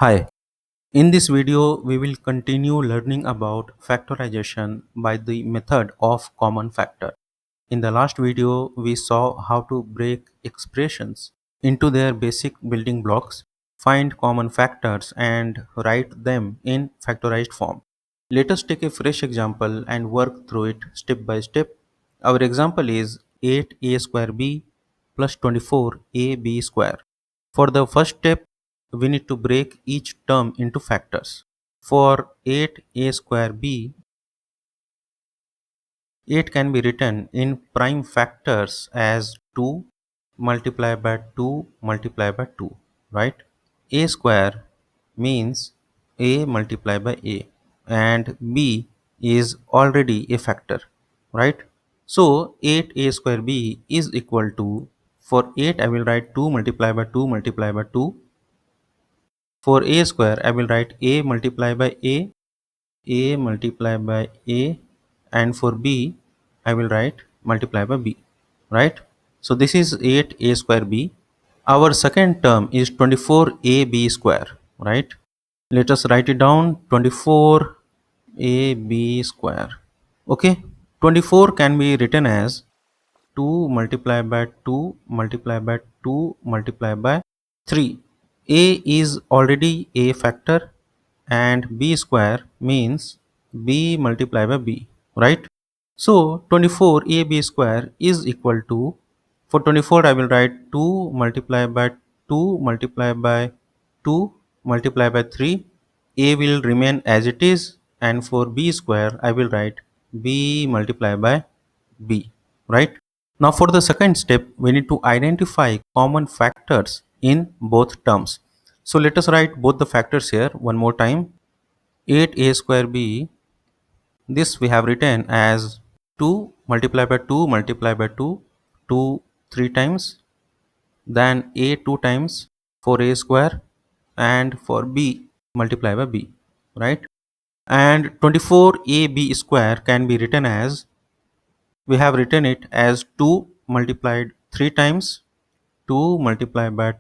Hi, in this video we will continue learning about factorization by the method of common factor. In the last video we saw how to break expressions into their basic building blocks, find common factors and write them in factorized form. Let us take a fresh example and work through it step by step. Our example is 8a square b plus 24ab square. For the first step, we need to break each term into factors. For 8a square b, 8 can be written in prime factors as 2 multiplied by 2 multiplied by 2, right? A square means a multiplied by a and b is already a factor, right? So 8a square b is equal to, for 8 I will write 2 multiplied by 2 multiplied by 2. For a square, I will write a multiplied by a multiplied by a, and for b, I will write multiplied by b, right? So this is 8a square b. Our second term is 24ab square, right? Let us write it down, 24ab square. Okay, 24 can be written as 2 multiplied by 2 multiplied by 2 multiplied by 3. A is already a factor and b square means b multiplied by b, right? So 24ab square is equal to, for 24 I will write 2 multiplied by 2 multiplied by 2 multiplied by 3. A will remain as it is, and for b square I will write b multiplied by b, right? Now for the second step, we need to identify common factors in both terms. So let us write both the factors here one more time. 8a square b, this we have written as 2 multiplied by 2 multiplied by 2, 2 3 times, then a 2 times for a square, and for b multiplied by b, right? And 24ab square can be written as, we have written it as 2 multiplied 3 times, 2 multiplied by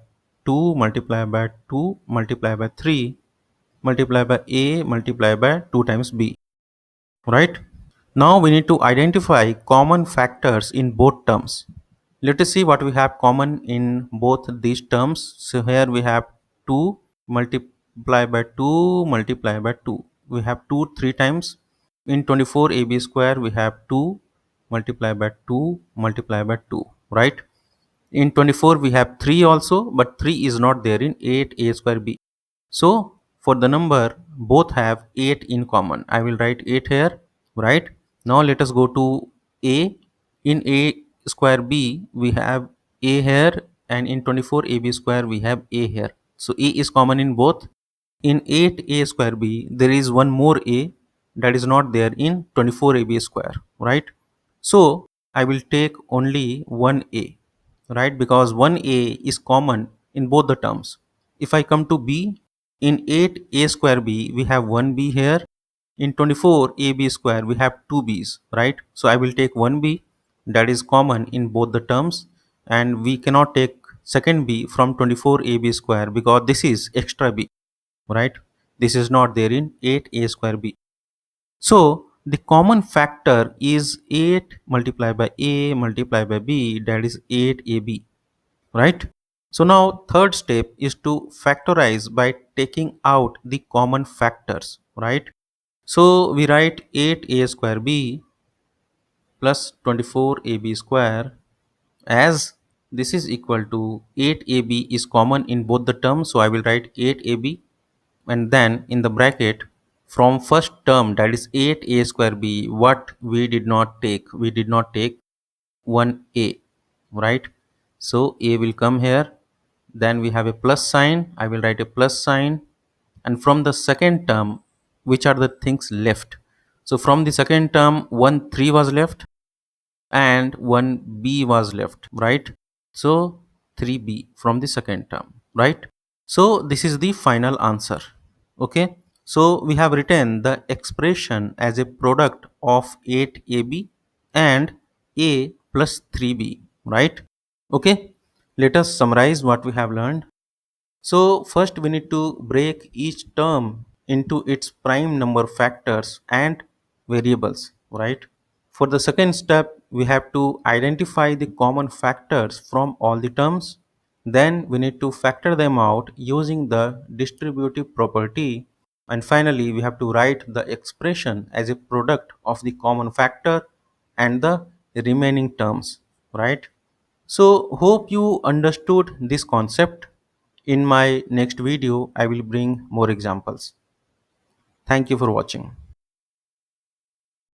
2 multiplied by 2 multiplied by 3 multiplied by a multiplied by 2 times b, right? Now we need to identify common factors in both terms. Let us see what we have common in both these terms. So here we have 2 multiplied by 2 multiplied by 2. We have 2 3 times. In 24ab square we have 2 multiplied by 2 multiplied by 2, right? In 24 we have 3 also, but 3 is not there in 8a square b. So for the number, both have 8 in common. I will write 8 here, right? Now let us go to a. In a square b we have a here, and in 24ab square we have a here. So a is common in both. In 8a square b there is one more a that is not there in 24ab square, right? So I will take only one a, right? Because one a is common in both the terms. If I come to b, in 8a square b we have one b here. In 24ab square we have two b's, right? So I will take one b that is common in both the terms, and we cannot take second b from 24ab square because this is extra b, right? This is not there in 8a square b. So the common factor is 8 multiplied by a multiplied by b, that is 8ab, right? So now third step is to factorize by taking out the common factors, right? So we write 8a square b plus 24ab square, as this is equal to 8ab is common in both the terms, so I will write 8ab, and then in the bracket, from first term, that is 8a square b, what we did not take, we did not take 1a, right? So a will come here, then we have a plus sign, I will write a plus sign, and from the second term, which are the things left? So from the second term, 1 3 was left and 1b was left, right? So 3b from the second term, right? So this is the final answer. Okay, so we have written the expression as a product of 8ab and a plus 3b, right? Okay, let us summarize what we have learned. So first we need to break each term into its prime number factors and variables, right? For the second step, we have to identify the common factors from all the terms. Then we need to factor them out using the distributive property. And finally, we have to write the expression as a product of the common factor and the remaining terms, right? So, hope you understood this concept. In my next video, I will bring more examples. Thank you for watching.